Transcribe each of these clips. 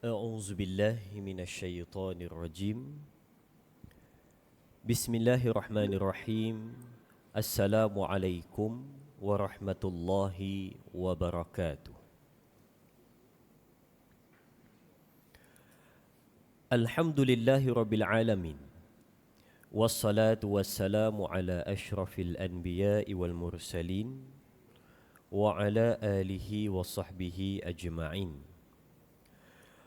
أعوذ بالله من الشيطان الرجيم. بسم الله الرحمن الرحيم. السلام عليكم ورحمة الله وبركاته. الحمد لله رب العالمين، والصلاة والسلام على أشرف الأنبياء والمرسلين وعلى آله وصحبه أجمعين.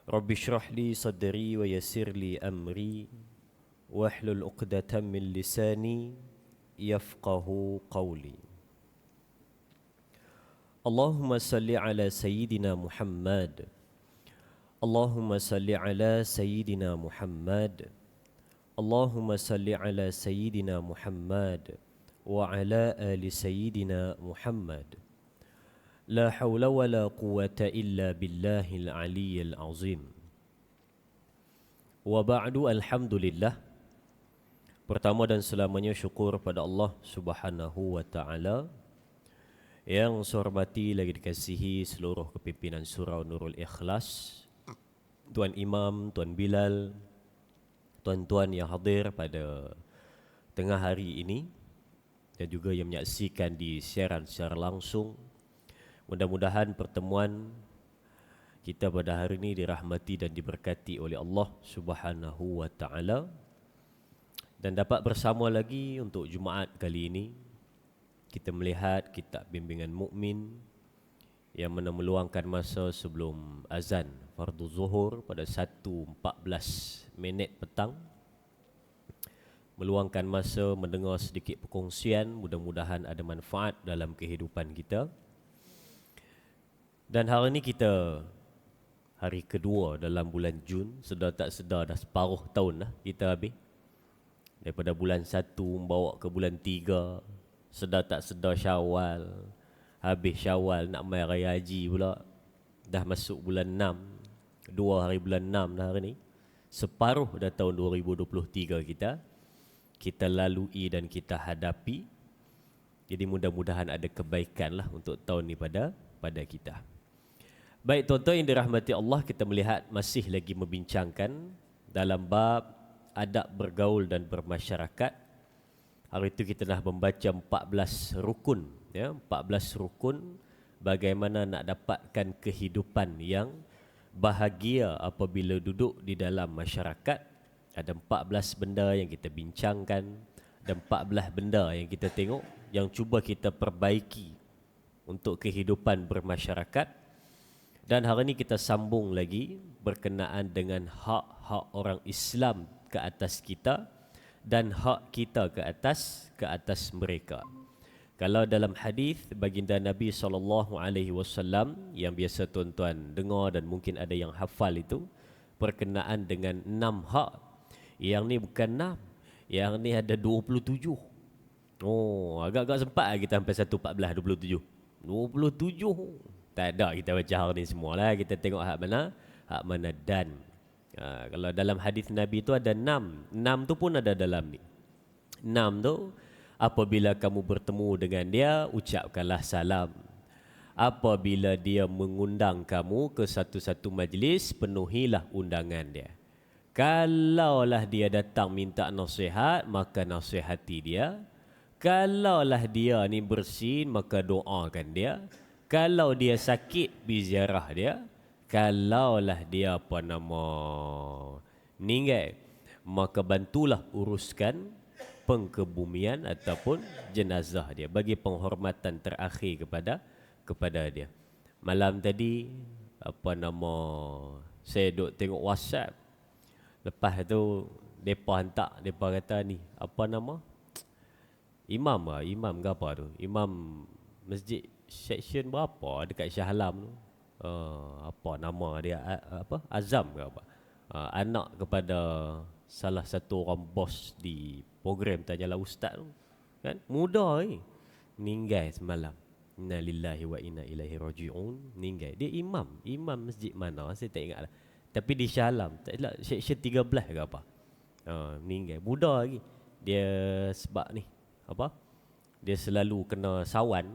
رب اشرح لي صدري ويسر لي أمري واحلل عقدة من لساني يفقه قولي. اللهم صل على سيدنا محمد. اللهم صل على سيدنا محمد. اللهم صل على سيدنا محمد وعلى آل سيدنا محمد. لا حول ولا قوة إلا بالله العلي العظيم. وبعد الحمد لله. Pertama dan selamanya syukur pada Allah Subhanahu wa taala yang saya hormati lagi dikasihi seluruh kepimpinan surau Nurul Ikhlas, Tuan Imam, Tuan Bilal, tuan-tuan yang hadir pada tengah hari ini dan juga yang menyaksikan di siaran secara langsung. Mudah-mudahan pertemuan kita pada hari ini dirahmati dan diberkati oleh Allah Subhanahu wa taala dan dapat bersama lagi untuk Jumaat kali ini. Kita melihat kitab bimbingan mukmin yang mana meluangkan masa sebelum azan fardu zuhur pada 1:14 petang. Meluangkan masa mendengar sedikit perkongsian, mudah-mudahan ada manfaat dalam kehidupan kita. Dan hari ini kita hari kedua dalam bulan Jun. Sedar tak sedar dah separuh tahun dah kita habis. Daripada bulan 1 membawa ke bulan 3. Sedar tak sedar Syawal. Habis Syawal nak mai Raya Haji pula. Dah masuk bulan 6. 2 hari bulan 6 dah hari ni. Separuh dah tahun 2023 kita. Kita lalui dan kita hadapi. Jadi mudah-mudahan ada kebaikan lah untuk tahun ni pada kita. Baik tuan-tuan yang dirahmati Allah, kita melihat masih lagi membincangkan dalam bab adab bergaul dan bermasyarakat. Hari itu kita dah membaca 14 rukun, ya, 14 rukun bagaimana nak dapatkan kehidupan yang bahagia apabila duduk di dalam masyarakat. Ada 14 benda yang kita bincangkan, ada 14 benda yang kita tengok yang cuba kita perbaiki untuk kehidupan bermasyarakat. Dan hari ini kita sambung lagi berkenaan dengan hak-hak orang Islam ke atas kita dan hak kita ke atas mereka. Kalau dalam hadis baginda Nabi SAW yang biasa tuan-tuan dengar dan mungkin ada yang hafal itu, berkenaan dengan 6 hak. Yang ni bukan 6, yang ni ada 27. Oh, agak-agak sempat lah kita sampai 1:14 27. 27. Tak ada kita baca hari ni semualah. Kita tengok hak mana dan. Kalau dalam hadis Nabi tu ada 6. 6 tu pun ada dalam ni. 6 tu, apabila kamu bertemu dengan dia, ucapkanlah salam. Apabila dia mengundang kamu ke satu-satu majlis, penuhilah undangan dia. Kalaulah dia datang minta nasihat, maka nasihati dia. Kalaulah dia ni bersin, maka doakan dia. Kalau dia sakit, pergi ziarah dia. Kalaulah dia meninggal, maka bantulah uruskan pengkebumian ataupun jenazah dia bagi penghormatan terakhir kepada dia. Malam tadi saya duk tengok WhatsApp. Lepas tu depa hantar, depa kata ni imam ke apa tu? Imam masjid section berapa dekat Shah Alam tu? Apa nama dia? Azam ke apa? Anak kepada salah satu orang bos di program Tanyalah Ustaz tu. Kan? Muda ni. Meninggal semalam. Inna lillahi wa inna ilaihi raji'un. Meninggal. Dia imam masjid mana? Saya tak ingat lah. Tapi di Shah Alam, tak silap, section 13 ke apa? Meninggal. Muda lagi. Dia sebab ni dia selalu kena sawan.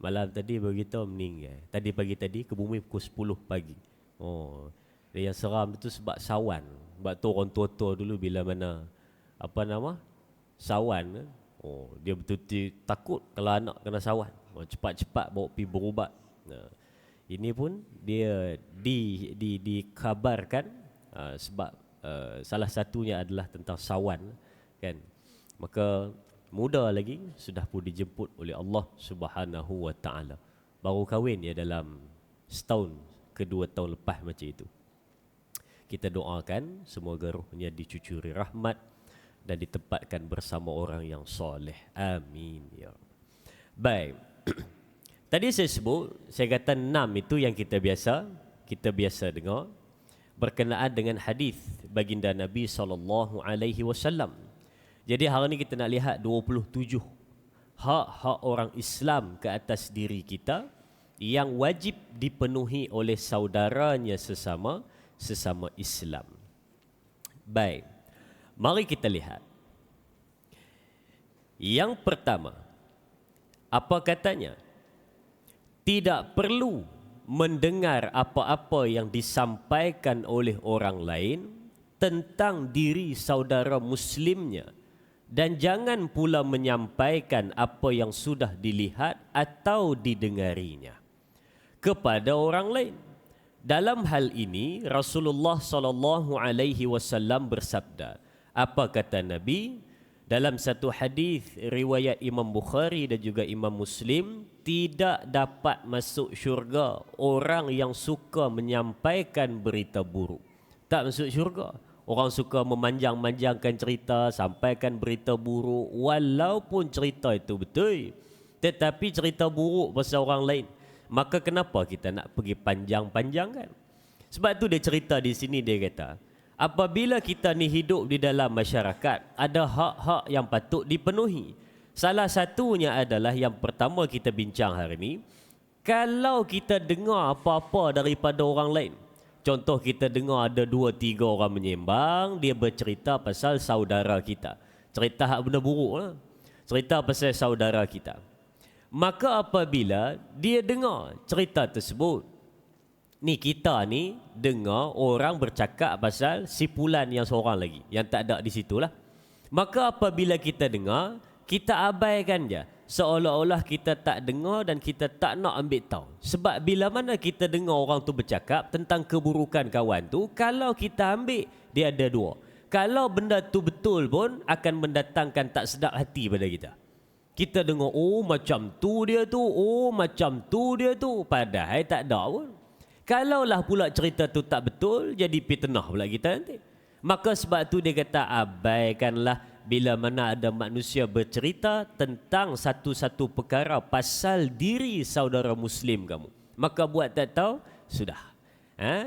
Malam tadi beritahu meninggal. Tadi pagi tadi ke bumi pukul 10 pagi. Oh, dan yang seram itu sebab sawan. Sebab tu orang tua-tua dulu bila mana apa nama? Sawan. Oh, dia betul-betul takut kalau anak kena sawan. Oh, cepat-cepat bawa pergi berubat. Nah, ini pun dia dikabarkan sebab salah satunya adalah tentang sawan, kan. Maka muda lagi sudah pun dijemput oleh Allah Subhanahu wa taala. Baru kahwin dia dalam setahun ke 2 tahun lepas macam itu. Kita doakan semoga rohnya dicucuri rahmat dan ditempatkan bersama orang yang soleh. Amin ya. Baik. Tadi saya sebut, saya kata 6 itu yang kita biasa dengar berkenaan dengan hadis baginda Nabi SAW. Jadi hari ini kita nak lihat 27 hak-hak orang Islam ke atas diri kita yang wajib dipenuhi oleh saudaranya sesama Islam. Baik, mari kita lihat. Yang pertama, apa katanya? Tidak perlu mendengar apa-apa yang disampaikan oleh orang lain tentang diri saudara muslimnya, dan jangan pula menyampaikan apa yang sudah dilihat atau didengarinya kepada orang lain. Dalam hal ini Rasulullah SAW bersabda. Apa kata Nabi? Dalam satu hadis riwayat Imam Bukhari dan juga Imam Muslim, tidak dapat masuk syurga orang yang suka menyampaikan berita buruk. Tak masuk syurga. Orang suka memanjang-manjangkan cerita, sampaikan berita buruk, walaupun cerita itu betul, tetapi cerita buruk pasal orang lain. Maka kenapa kita nak pergi panjang-panjangkan? Sebab tu dia cerita di sini, dia kata, apabila kita ni hidup di dalam masyarakat, ada hak-hak yang patut dipenuhi. Salah satunya adalah yang pertama kita bincang hari ini, kalau kita dengar apa-apa daripada orang lain. Contoh kita dengar ada 2-3 orang menyembang, dia bercerita pasal saudara kita. Cerita hak benda buruk lah. Cerita pasal saudara kita. Maka apabila dia dengar cerita tersebut, ni kita ni dengar orang bercakap pasal si Fulan yang seorang lagi, yang tak ada di situlah. Maka apabila kita dengar, kita abaikan je. Seolah-olah kita tak dengar dan kita tak nak ambil tahu. Sebab bila mana kita dengar orang tu bercakap tentang keburukan kawan tu, kalau kita ambil, dia ada 2. Kalau benda tu betul pun akan mendatangkan tak sedap hati pada kita. Kita dengar, oh macam tu dia tu, oh macam tu dia tu. Padahal tak ada pun. Kalaulah pula cerita tu tak betul, jadi fitnah pula kita nanti. Maka sebab tu dia kata, abaikanlah bila mana ada manusia bercerita tentang satu-satu perkara pasal diri saudara muslim kamu. Maka buat tak tahu, sudah.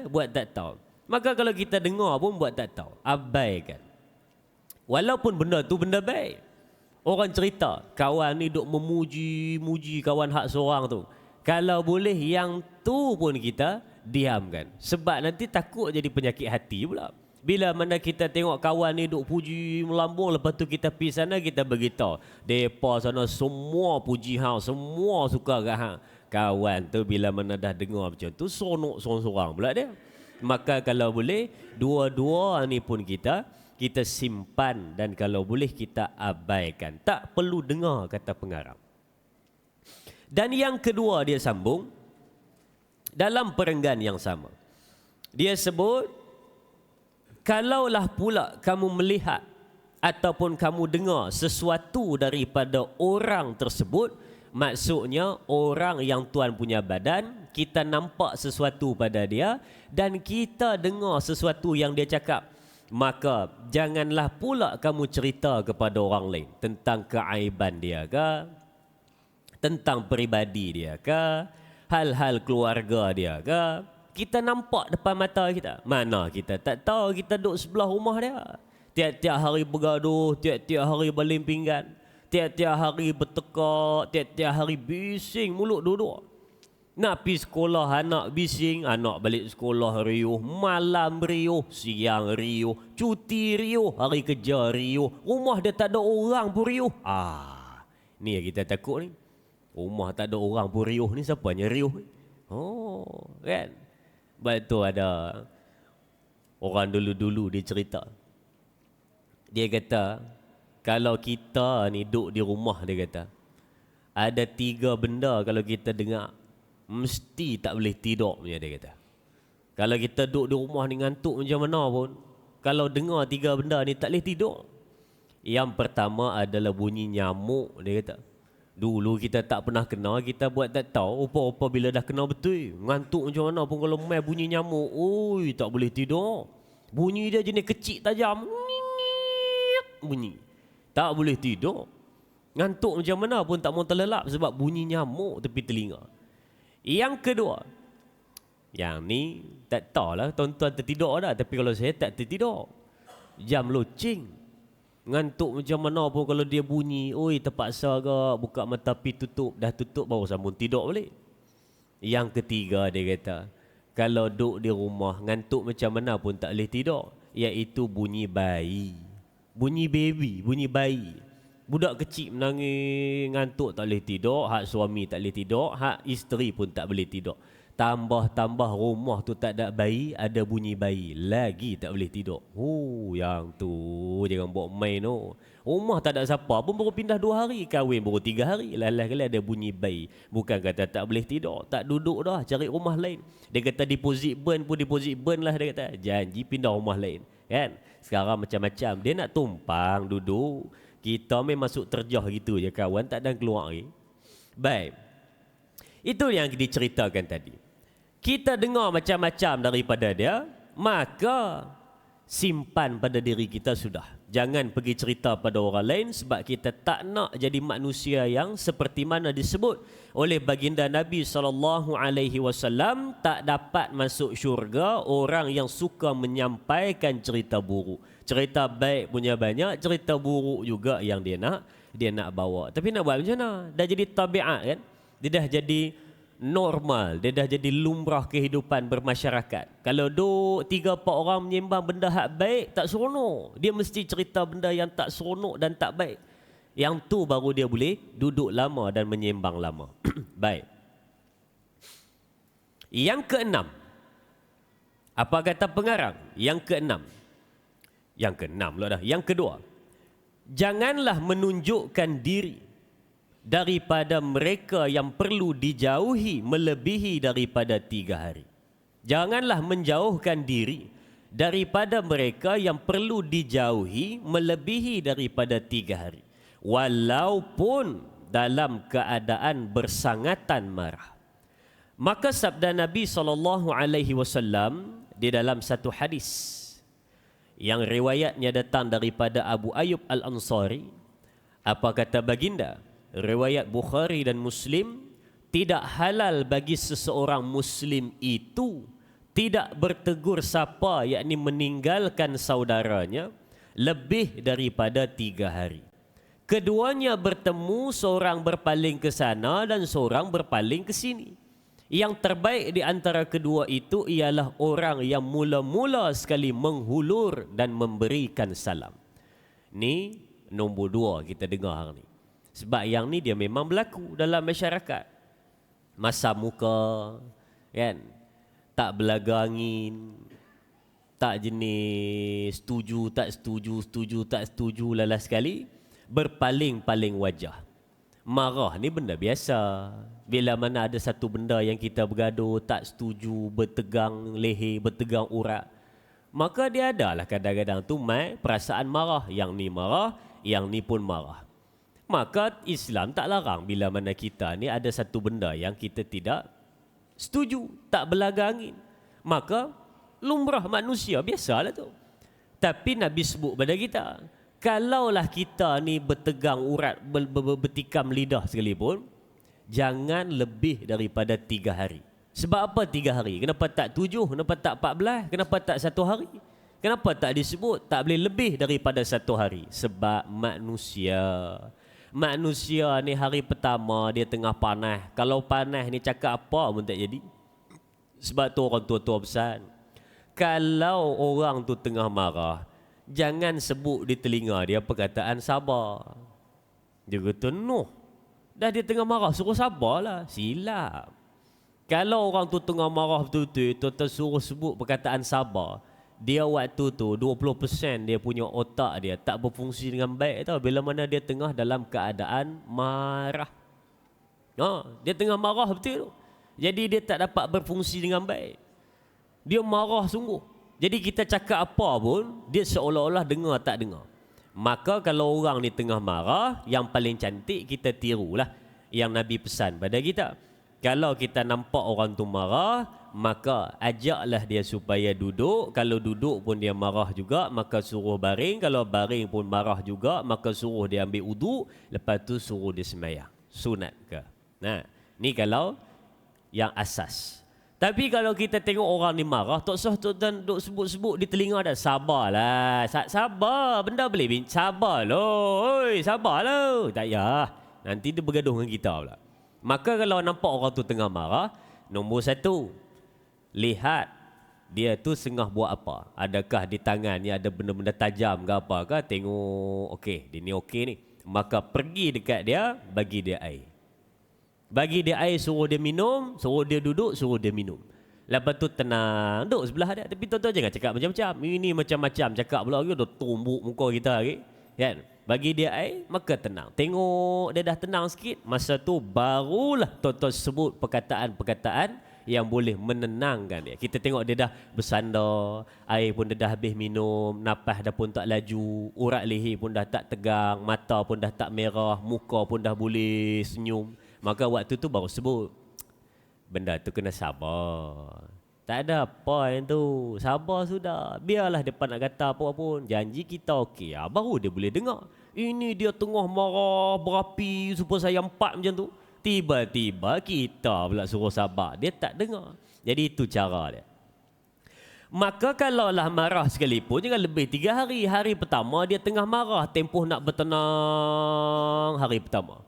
Buat tak tahu. Maka kalau kita dengar pun buat tak tahu, abaikan. Walaupun benda tu benda baik. Orang cerita, kawan ni duk memuji kawan hak seorang tu. Kalau boleh yang tu pun kita diamkan. Sebab nanti takut jadi penyakit hati pula. Bila mana kita tengok kawan ni duk puji melambung, lepas tu kita pergi sana, kita beritahu, depa sana semua puji hang, semua suka kat hang. Kawan tu bila mana dah dengar macam tu, sonok sorang-sorang pula dia. Maka kalau boleh, dua-dua ni pun kita simpan, dan kalau boleh kita abaikan. Tak perlu dengar kata pengarang. Dan yang kedua dia sambung dalam perenggan yang sama. Dia sebut, kalaulah pula kamu melihat ataupun kamu dengar sesuatu daripada orang tersebut, maksudnya orang yang Tuhan punya badan, kita nampak sesuatu pada dia dan kita dengar sesuatu yang dia cakap, maka janganlah pula kamu cerita kepada orang lain tentang keaiban dia ke, tentang peribadi dia ke, hal-hal keluarga dia ke. Kita nampak depan mata kita. Mana kita tak tahu, kita duduk sebelah rumah dia. Tiap-tiap hari bergaduh, tiap-tiap hari baling pinggan, tiap-tiap hari bertekak, tiap-tiap hari bising mulut duduk. Nak pergi sekolah anak bising, anak balik sekolah riuh, malam riuh, siang riuh, cuti riuh, hari kerja riuh, rumah dia tak ada orang pun riuh. Ni yang kita takut ni. Rumah tak ada orang pun riuh ni, siapanya riuh? Oh, kan? Sebab tu ada orang dulu-dulu dia cerita. Dia kata, kalau kita ni duduk di rumah, dia kata, ada 3 benda kalau kita dengar, mesti tak boleh tidur punya, dia kata. Kalau kita duduk di rumah ni ngantuk macam mana pun, kalau dengar 3 benda ni tak boleh tidur. Yang pertama adalah bunyi nyamuk, dia kata. Dulu kita tak pernah kena, kita buat tak tahu. Rupa-rupa bila dah kena betul, ngantuk macam mana pun kalau main bunyi nyamuk, oi, tak boleh tidur. Bunyi dia jenis kecil tajam, bunyi, tak boleh tidur. Ngantuk macam mana pun tak mau terlelap sebab bunyi nyamuk tepi telinga. Yang kedua, yang ni tak tahulah tuan-tuan tertidur dah, tapi kalau saya tak tertidur, jam loceng. Ngantuk macam mana pun kalau dia bunyi, oi, terpaksa agak buka mata pi tutup, dah tutup baru sambung tidur balik. Yang ketiga, dia kata, kalau duduk di rumah ngantuk macam mana pun tak boleh tidur, iaitu bunyi bayi, bunyi baby, bunyi bayi. Budak kecil menangis, ngantuk tak boleh tidur, hak suami tak boleh tidur, hak isteri pun tak boleh tidur. Tambah-tambah rumah tu tak ada bayi, ada bunyi bayi, lagi tak boleh tidur. Yang tu jangan buat main tu. Rumah tak ada siapa pun, baru pindah 2 hari, kahwin baru 3 hari, lalas kali ada bunyi bayi. Bukan kata tak boleh tidur, tak duduk dah, cari rumah lain. Dia kata deposit burn pun deposit burn lah, dia kata. Janji pindah rumah lain, kan? Sekarang macam-macam, dia nak tumpang duduk. Kita main masuk terjah gitu je kawan, tak ada keluar lagi. Baik, itu yang diceritakan tadi. Kita dengar macam-macam daripada dia, maka simpan pada diri kita sudah. Jangan pergi cerita pada orang lain, sebab kita tak nak jadi manusia yang seperti mana disebut oleh baginda Nabi SAW, tak dapat masuk syurga orang yang suka menyampaikan cerita buruk. Cerita baik punya banyak, cerita buruk juga yang dia nak bawa. Tapi nak buat macam mana? Dah jadi tabiat kan? Dia dah jadi normal, dia dah jadi lumrah kehidupan bermasyarakat. Kalau 3-4 orang menyembang benda hak baik, tak seronok. Dia mesti cerita benda yang tak seronok dan tak baik. Yang tu baru dia boleh duduk lama dan menyembang lama. Baik. Yang keenam, apa kata pengarang? Yang keenam lah dah. Yang kedua, janganlah menunjukkan diri daripada mereka yang perlu dijauhi melebihi daripada 3 hari. Janganlah menjauhkan diri daripada mereka yang perlu dijauhi melebihi daripada 3 hari, walaupun dalam keadaan bersangatan marah. Maka sabda Nabi SAW di dalam satu hadis yang riwayatnya datang daripada Abu Ayyub Al-Ansari, apa kata baginda? Riwayat Bukhari dan Muslim, tidak halal bagi seseorang Muslim itu tidak bertegur sapa, yakni meninggalkan saudaranya lebih daripada 3 hari. Keduanya bertemu, seorang berpaling ke sana dan seorang berpaling ke sini. Yang terbaik di antara kedua itu ialah orang yang mula-mula sekali menghulur dan memberikan salam. Ni nombor 2 kita dengar hari ni. Sebab yang ni dia memang berlaku dalam masyarakat. Masa muka, kan? Tak belaga angin, tak jenis setuju, tak setuju, setuju, tak setuju, lalas sekali berpaling-paling wajah. Marah ni benda biasa. Bila mana ada satu benda yang kita bergaduh, tak setuju, bertegang leher, bertegang urat, maka dia adalah kadang-kadang tu perasaan marah. Yang ni marah, yang ni pun marah. Maka Islam tak larang bila mana kita ni ada satu benda yang kita tidak setuju, tak belaga angin. Maka lumrah manusia, biasalah tu. Tapi Nabi sebut pada kita, kalaulah kita ni bertegang urat, bertikam lidah sekalipun, jangan lebih daripada 3 hari. Sebab apa 3 hari? Kenapa tak 7? Kenapa tak 14? Kenapa tak 1 hari? Kenapa tak disebut tak boleh lebih daripada 1 hari? Sebab manusia ni hari pertama dia tengah panas. Kalau panas ni cakap apa pun tak jadi. Sebab tu orang tua-tua pesan, kalau orang tu tengah marah, jangan sebut di telinga dia perkataan sabar. Dia kata, "Noh, Dah dia tengah marah, suruh sabarlah. Silap. Kalau orang tu tengah marah betul-betul, tuan-tuan suruh sebut perkataan sabar, dia waktu tu 20% dia punya otak dia tak berfungsi dengan baik tau. Bila mana dia tengah dalam keadaan marah. Dia tengah marah betul tu. Jadi dia tak dapat berfungsi dengan baik. Dia marah sungguh. Jadi kita cakap apa pun, dia seolah-olah dengar tak dengar. Maka kalau orang ni tengah marah, yang paling cantik kita tirulah yang Nabi pesan pada kita. Kalau kita nampak orang tu marah, maka ajaklah dia supaya duduk. Kalau duduk pun dia marah juga, maka suruh baring. Kalau baring pun marah juga, maka suruh dia ambil uduk. Lepas tu suruh dia sembahyang. Sunat ke? Nah, ni kalau yang asas. Tapi kalau kita tengok orang ni marah, tak usah tuan duk sebut-sebut di telinga dah. Sabarlah. Sabar. Benda boleh sabar loh. Oi, sabarlah. Tak payah. Nanti dia bergaduh dengan kita pula. Maka kalau nampak orang tu tengah marah, nombor satu, lihat dia tu tengah buat apa. Adakah di tangan ni ada benda-benda tajam ke apa ke? Tengok, okey, dia ni okey ni. Maka pergi dekat dia, bagi dia air. Bagi dia air, suruh dia minum, suruh dia duduk, suruh dia minum. Lepas tu tenang, duduk sebelah dia. Tapi tuan-tuan jangan cakap macam-macam. Ini macam-macam cakap pula lagi, dah tumbuk muka kita lagi. Kan? Bagi dia air, maka tenang. Tengok dia dah tenang sikit, masa tu barulah tuan-tuan sebut perkataan-perkataan yang boleh menenangkan dia. Kita tengok dia dah bersandar, air pun dia dah habis minum, napas dah pun tak laju, urat leher pun dah tak tegang, mata pun dah tak merah, muka pun dah boleh senyum. Maka waktu tu baru sebut, benda tu kena sabar. Tak ada apa yang tu. Sabar sudah. Biarlah depan nak kata apa pun. Janji kita okey. Baru dia boleh dengar. Ini dia tengah marah, berapi, supaya saya empat macam tu. Tiba-tiba kita pula suruh sabar. Dia tak dengar. Jadi itu cara dia. Maka kalaulah marah sekalipun, jangan lebih 3 hari. Hari pertama dia tengah marah. Tempoh nak bertenang hari pertama.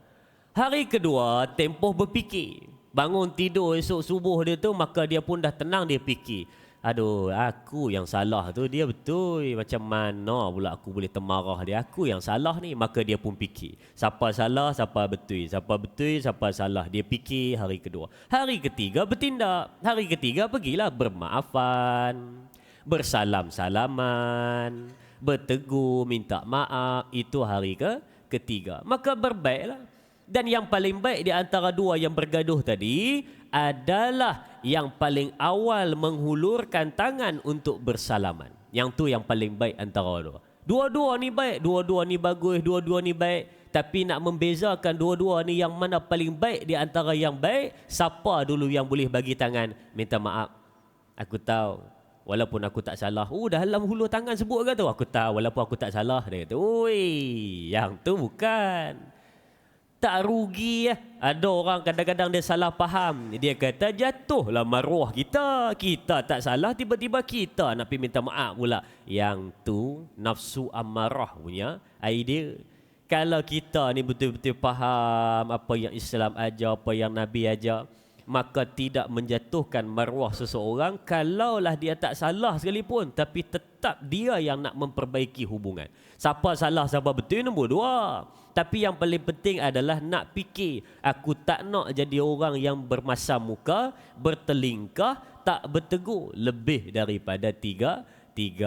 Hari kedua, tempoh berfikir. Bangun tidur esok subuh dia tu, maka dia pun dah tenang, dia fikir. Aduh, aku yang salah tu, dia betul. Macam mana pula aku boleh termarah dia? Aku yang salah ni. Maka dia pun fikir. Siapa salah, siapa betul. Siapa betul, siapa salah. Dia fikir hari kedua. Hari ketiga bertindak. Hari ketiga pergilah bermaafan, bersalam-salaman, bertegur, minta maaf. Itu hari ketiga. Maka berbaiklah. Dan yang paling baik di antara dua yang bergaduh tadi adalah yang paling awal menghulurkan tangan untuk bersalaman. Yang tu yang paling baik antara dua. Dua-dua ni baik, dua-dua ni bagus, dua-dua ni baik. Tapi nak membezakan dua-dua ni yang mana paling baik di antara yang baik, siapa dulu yang boleh bagi tangan minta maaf? Aku tahu, walaupun aku tak salah. Dah dalam hulur tangan sebut ke tu? Aku tahu, walaupun aku tak salah. Dia kata, oi, yang tu bukan. Tak rugi ya. Ada orang kadang-kadang dia salah faham. Dia kata jatuhlah maruah kita. Kita tak salah, tiba-tiba kita nak pergi minta maaf pula. Yang tu nafsu amarah punya idea. Kalau kita ni betul-betul faham apa yang Islam ajar, apa yang Nabi ajar, maka tidak menjatuhkan maruah seseorang kalaulah dia tak salah sekalipun. Tapi tetap dia yang nak memperbaiki hubungan. Siapa salah, siapa betul, nombor dua. Tapi yang paling penting adalah nak fikir. Aku tak nak jadi orang yang bermasam muka, bertelingkah, tak bertegur lebih daripada tiga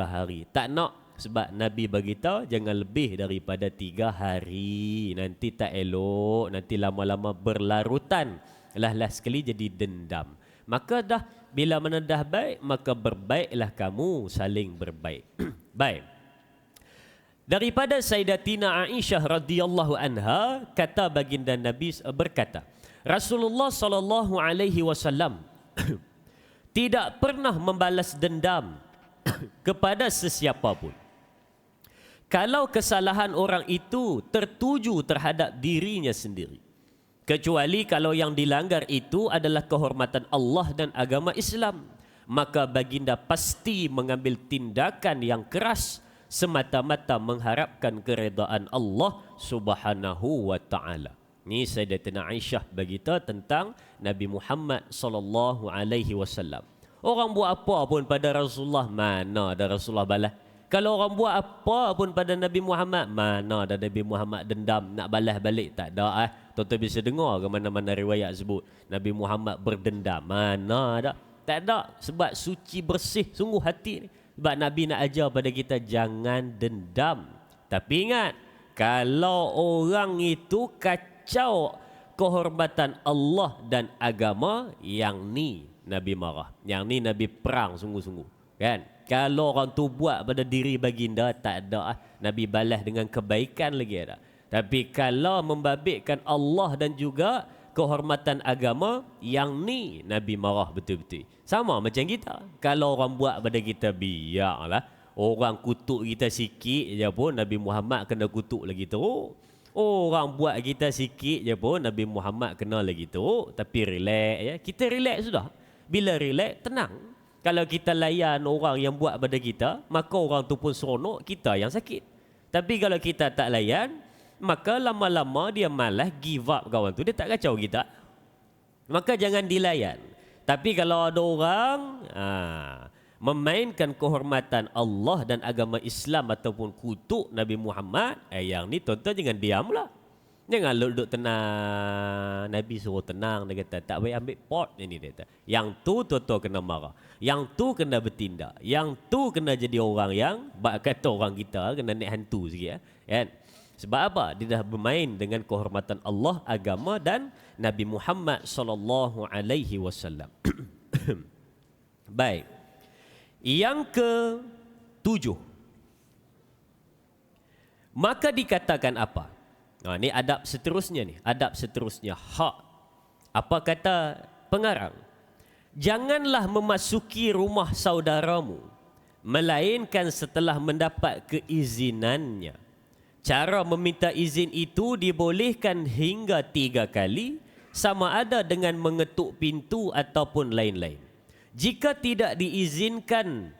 hari. Tak nak. Sebab Nabi beritahu jangan lebih daripada 3 hari. Nanti tak elok. Nanti lama-lama berlarutan. Last sekali jadi dendam. Maka dah, bila mana dah baik, maka berbaiklah kamu saling berbaik. Baik. Daripada Sayyidatina Aisyah radhiyallahu anha, kata baginda Nabi berkata, Rasulullah sallallahu alaihi wasallam tidak pernah membalas dendam kepada sesiapa pun. Kalau kesalahan orang itu tertuju terhadap dirinya sendiri, kecuali kalau yang dilanggar itu adalah kehormatan Allah dan agama Islam, maka baginda pasti mengambil tindakan yang keras semata-mata mengharapkan keredaan Allah Subhanahu wa taala. Ni Sayyidatina Aisyah berita tentang Nabi Muhammad sallallahu alaihi wasallam. Orang buat apa pun pada Rasulullah, mana ada Rasulullah balas. Kalau orang buat apa pun pada Nabi Muhammad, mana ada Nabi Muhammad dendam nak balas balik? Tak ada. Tuan-tuan bisa dengar ke mana-mana riwayat sebut Nabi Muhammad berdendam. Mana ada? Tak ada. Sebab suci bersih sungguh hati ni. Sebab Nabi nak ajar pada kita jangan dendam. Tapi ingat, kalau orang itu kacau kehormatan Allah dan agama, yang ni Nabi marah. Yang ni Nabi perang sungguh-sungguh. Kan? Kalau orang tu buat pada diri baginda, tak ada. Nabi balas dengan kebaikan lagi ada. Tapi kalau membabitkan Allah dan juga kehormatan agama, yang ni Nabi marah betul-betul. Sama macam kita. Kalau orang buat pada kita, biarlah. Orang kutuk kita sikit je pun, Nabi Muhammad kena kutuk lagi teruk. Orang buat kita sikit je pun, Nabi Muhammad kena lagi teruk. Tapi relax ya. Kita relax sudah. Bila relax, tenang. Kalau kita layan orang yang buat pada kita, maka orang tu pun seronok, kita yang sakit. Tapi kalau kita tak layan, maka lama-lama dia malas give up kawan tu. Dia tak kacau kita. Maka jangan dilayan. Tapi kalau ada orang memainkan kehormatan Allah dan agama Islam ataupun kutuk Nabi Muhammad, yang ni tuan-tuan jangan diamlah. Jangan duduk tenang. Nabi suruh tenang. Dia kata tak boleh ambil pot ini. Dia kata. Yang tu tuan-tuan kena marah. Yang tu kena bertindak. Yang tu kena jadi orang yang, kata orang kita, kena naik hantu sikit. Kan? Sebab apa? Dia dah bermain dengan kehormatan Allah, agama dan Nabi Muhammad SAW. Baik. Yang ke-7. Maka dikatakan apa? Ini adab seterusnya ni. Adab seterusnya. Hak. Apa kata pengarang? Janganlah memasuki rumah saudaramu, melainkan setelah mendapat keizinannya. Cara meminta izin itu dibolehkan hingga 3 kali, sama ada dengan mengetuk pintu ataupun lain-lain. Jika tidak diizinkan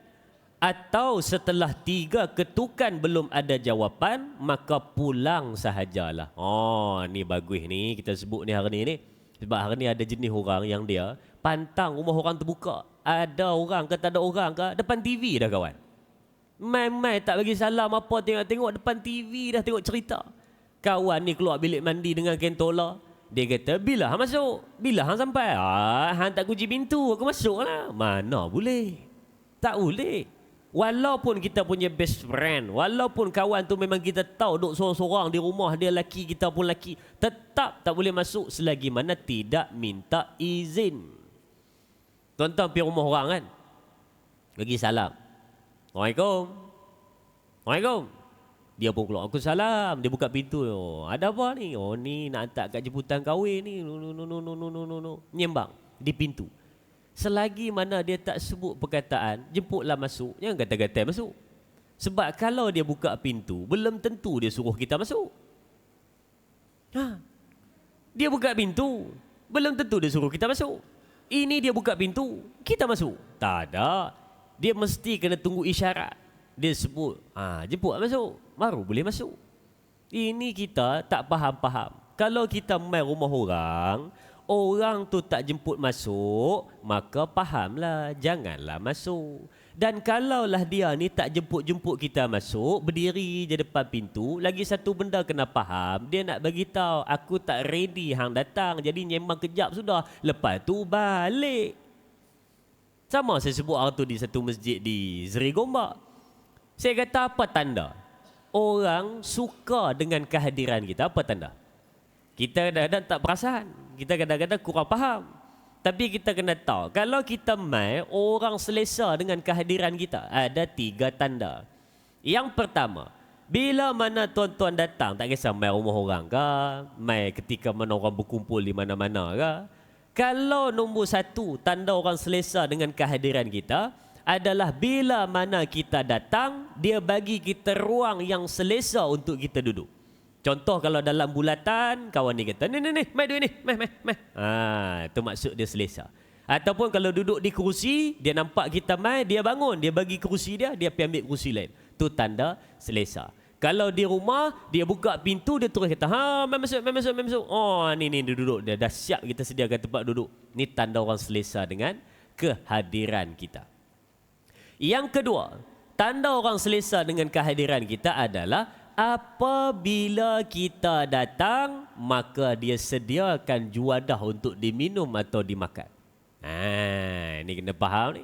atau setelah 3 ketukan belum ada jawapan, maka pulang sahajalah. Ni bagus ni kita sebut ni hari ni. Sebab hari ni ada jenis orang yang dia pantang rumah orang terbuka. Ada orang ke tak ada orang ke, depan TV dah kawan. Mai-mai tak bagi salam apa, tengok depan TV dah tengok cerita. Kawan ni keluar bilik mandi dengan kentola. Dia kata, bila hang masuk? Bila hang sampai? Hang tak kunci pintu, aku masuk lah. Mana boleh? Tak boleh. Walaupun kita punya best friend, walaupun kawan tu memang kita tahu duduk sorang-sorang di rumah dia, laki kita pun laki, tetap tak boleh masuk selagi mana tidak minta izin. Tuan-tuan pergi rumah orang kan, bagi salam, Assalamualaikum, Assalamualaikum. Dia pun keluar, aku salam. Dia buka pintu. Ada apa ni? Ni nak hantar kat jemputan kahwin ni. No. Nyembang di pintu. Selagi mana dia tak sebut perkataan, jemputlah masuk, jangan kata-kata masuk. Sebab kalau dia buka pintu, belum tentu dia suruh kita masuk. Dia buka pintu, belum tentu dia suruh kita masuk. Ini dia buka pintu, kita masuk. Tak ada. Dia mesti kena tunggu isyarat. Dia sebut, jemput masuk, baru boleh masuk. Ini kita tak faham-faham. Kalau kita main rumah orang, orang tu tak jemput masuk, maka fahamlah, janganlah masuk. Dan kalaulah dia ni tak jemput-jemput kita masuk, berdiri je depan pintu, lagi satu benda kena faham, dia nak bagi tahu aku tak ready hang datang, jadi nyembang kejap sudah, lepas tu balik. Sama saya sebut hari tu di satu masjid di Seri Gombak. Saya kata apa tanda orang suka dengan kehadiran kita? Apa tanda? Kita kadang-kadang tak perasan. Kita kadang-kadang kurang faham. Tapi kita kena tahu, kalau kita mai, orang selesa dengan kehadiran kita. Ada 3 tanda. Yang pertama, bila mana tuan-tuan datang, tak kisah mai rumah orang ke, mai ketika mana orang berkumpul di mana-mana ke. Kalau nombor 1, tanda orang selesa dengan kehadiran kita, adalah bila mana kita datang, dia bagi kita ruang yang selesa untuk kita duduk. Contoh kalau dalam bulatan, kawan ni kata, ni, mai duit ni, mai. Itu maksud dia selesa. Ataupun kalau duduk di kerusi, dia nampak kita mai, dia bangun, dia bagi kerusi dia pergi ambil kerusi lain. Itu tanda selesa. Kalau di rumah, dia buka pintu, dia terus kata, mai masuk. Ni dia duduk, dia dah siap kita sediakan tempat duduk. Ni tanda orang selesa dengan kehadiran kita. Yang kedua, Tanda orang selesa dengan kehadiran kita adalah apabila kita datang, maka dia sediakan juadah untuk diminum atau dimakan. Ini kena faham ni.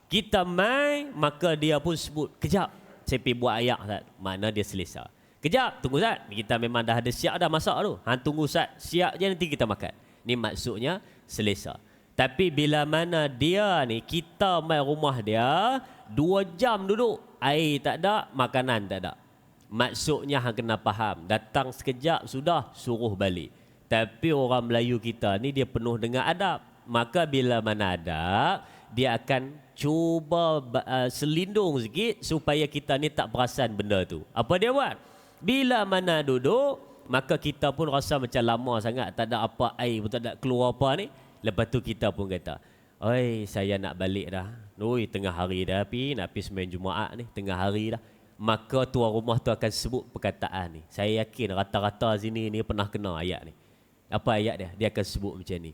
Kita mai, maka dia pun sebut, kejap, saya pergi buat ayak, Ustaz. Mana dia selesa. Kejap, tunggu Ustaz. Kita memang dah ada siap dah masak tu. Tunggu Ustaz, siap je nanti kita makan. Ni maksudnya selesa. Tapi bila mana dia ni, kita mai rumah dia, 2 jam duduk, air tak ada, makanan tak ada. Maksudnya hang kena faham, datang sekejap sudah suruh balik. Tapi orang Melayu kita ni dia penuh dengan adab. Maka bila mana adab, dia akan cuba selindung sikit supaya kita ni tak perasan benda tu. Apa dia buat? Bila mana duduk, maka kita pun rasa macam lama sangat, tak ada apa air pun tak ada keluar apa ni. Lepas tu kita pun kata, oi, saya nak balik dah. Oi, tengah hari dah nak pergi sembahyang Jumaat ni, tengah hari dah. Maka tuan rumah tu akan sebut perkataan ni. Saya yakin rata-rata sini ni pernah kena ayat ni. Apa ayat dia? Dia akan sebut macam ni.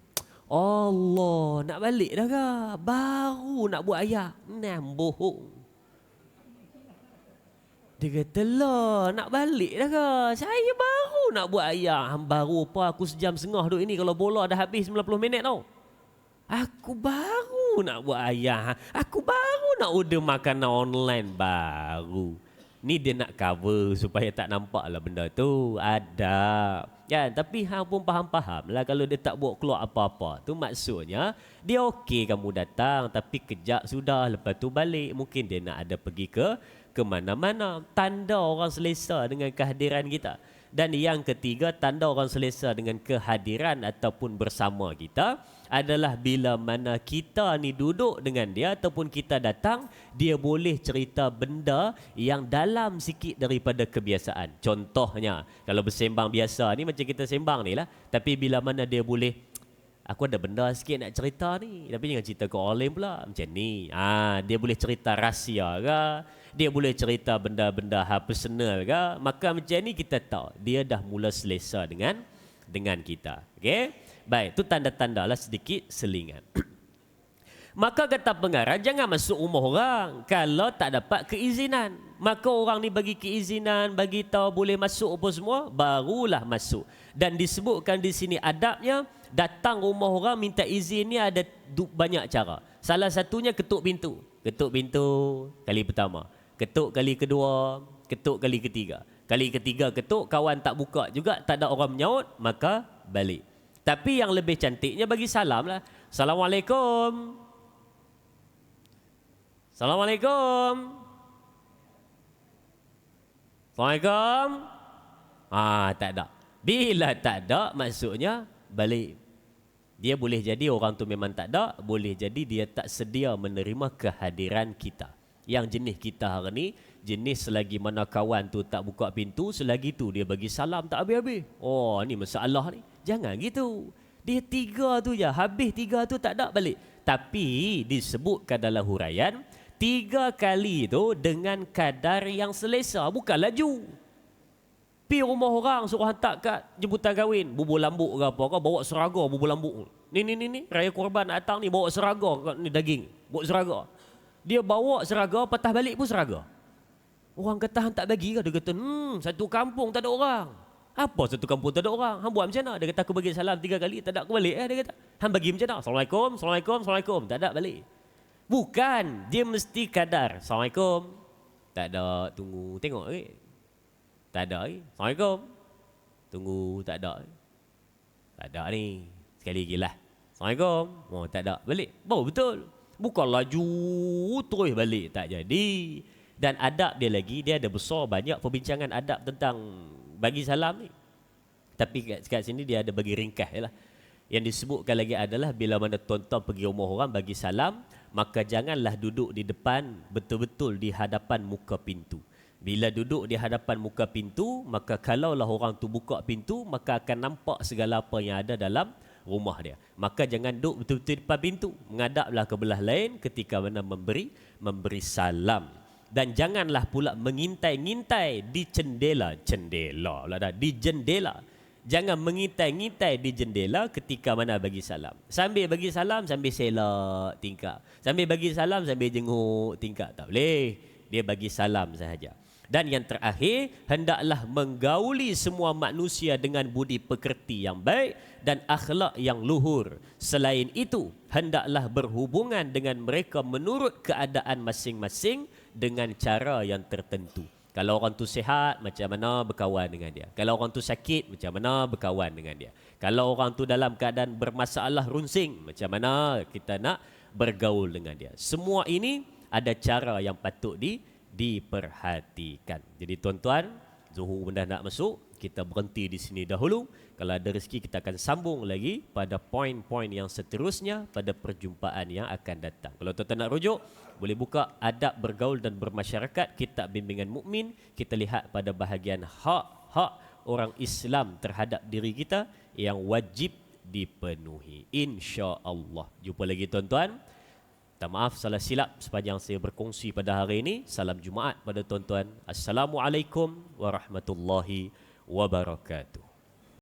Allah, nak balik dah ke? Baru nak buat ayat. Bohong. Dia kata, lah, nak balik dah ke? Saya baru nak buat ayat. Baru apa? Aku sejam setengah duduk ini. Kalau bola dah habis 90 minit tau. Aku baru nak buat ayat. Aku baru nak order makanan online baru. Ni dia nak cover supaya tak nampak lah benda tu. Ada. Kan? Tapi hang pun faham-faham lah kalau dia tak buat keluar apa-apa. Tu maksudnya dia okey kamu datang tapi kejap sudah. Lepas tu balik. Mungkin dia nak ada pergi ke mana-mana. Tanda orang selesa dengan kehadiran kita. Dan yang ketiga, tanda orang selesa dengan kehadiran ataupun bersama kita adalah bila mana kita ni duduk dengan dia ataupun kita datang, dia boleh cerita benda yang dalam sikit daripada kebiasaan. Contohnya, kalau bersembang biasa ni macam kita sembang ni lah. Tapi bila mana dia boleh, aku ada benda sikit nak cerita ni, tapi jangan cerita ke orang lain pula. Macam ni. Dia boleh cerita rahsia ke, dia boleh cerita benda-benda hal personal ke. Maka macam ni kita tahu dia dah mula selesa dengan kita. Okey? Baik, tu tanda-tanda lah sedikit selingan. Maka kata pengarang, jangan masuk rumah orang kalau tak dapat keizinan. Maka orang ni bagi keizinan, bagi tahu boleh masuk apa semua, barulah masuk. Dan disebutkan di sini adabnya, datang rumah orang minta izin ni ada banyak cara. Salah satunya ketuk pintu. Ketuk pintu kali pertama. Ketuk kali kedua. Ketuk kali ketiga. Kali ketiga ketuk, kawan tak buka juga, tak ada orang menyaut, maka balik. Tapi yang lebih cantiknya bagi salam lah. Assalamualaikum. Assalamualaikum. Assalamualaikum. Tak ada. Bila tak ada, maksudnya balik. Dia boleh jadi orang tu memang tak ada, boleh jadi dia tak sedia menerima kehadiran kita. Yang jenis kita hari ni, jenis selagi mana kawan tu tak buka pintu, selagi tu dia bagi salam tak habis-habis. Oh, ni masalah ni. Jangan gitu. Dia 3 tu je, habis 3 tu tak ada balik. Tapi disebutkan dalam huraian, 3 kali tu dengan kadar yang selesa, bukan laju. Pi rumah orang suruh hantar kat jemputan kahwin, bubur lambuk ke apa, kau bawa seraga bubur lambuk. Ni raya korban nak datang ni bawa seraga ni daging, bawa seraga. Dia bawa seraga, patah balik pun seraga. Orang kata hang tak bagi ke? Dia kata, satu kampung tak ada orang. Apa satu kampung tak ada orang? Hang buat macam mana? Dia kata aku bagi salam 3 kali, tak ada aku balik. Dia kata, hang bagi macam mana? Assalamualaikum, Assalamualaikum, Assalamualaikum. Tak ada balik. Bukan, dia mesti kadar. Assalamualaikum. Tak ada, tunggu, tengok lagi. Tak ada lagi. Assalamualaikum. Tunggu, tak ada. Tak ada ni. Sekali lagi lah. Assalamualaikum. Oh, tak ada. Balik. Baru betul. Bukan laju terus balik. Tak jadi. Dan adab dia lagi, dia ada besar banyak perbincangan adab tentang bagi salam ni. Tapi kat sini dia ada bagi ringkas je lah. Yang disebutkan lagi adalah bila mana tuan-tuan pergi rumah orang bagi salam, maka janganlah duduk di depan, betul-betul di hadapan muka pintu. Bila duduk di hadapan muka pintu, maka kalaulah orang tu buka pintu, maka akan nampak segala apa yang ada dalam rumah dia. Maka jangan duduk betul-betul di depan pintu. Menghadaplah ke belah lain ketika mana memberi salam. Dan janganlah pula mengintai-ngintai di jendela. Di jendela. Jangan mengintai-ngintai di jendela ketika mana bagi salam. Sambil bagi salam, sambil selak tingkap. Sambil bagi salam, sambil jenguk tingkap. Tak boleh. dia bagi salam sahaja. Dan yang terakhir, hendaklah menggauli semua manusia dengan budi pekerti yang baik dan akhlak yang luhur. Selain itu, hendaklah berhubungan dengan mereka menurut keadaan masing-masing dengan cara yang tertentu. Kalau orang tu sihat, macam mana berkawan dengan dia. Kalau orang tu sakit, macam mana berkawan dengan dia. Kalau orang tu dalam keadaan bermasalah runsing, macam mana kita nak bergaul dengan dia. Semua ini ada cara yang patut diperhatikan. Jadi tuan-tuan, Zuhur dah nak masuk, kita berhenti di sini dahulu. Kalau ada rezeki kita akan sambung lagi pada poin-poin yang seterusnya pada perjumpaan yang akan datang. Kalau tuan-tuan nak rujuk, boleh buka adab bergaul dan bermasyarakat, kitab bimbingan mukmin. Kita lihat pada bahagian hak-hak orang Islam terhadap diri kita yang wajib dipenuhi. Insya-Allah. Jumpa lagi tuan-tuan. Minta maaf salah silap sepanjang saya berkongsi pada hari ini. Salam Jumaat pada tuan-tuan. Assalamualaikum warahmatullahi wabarakatuh.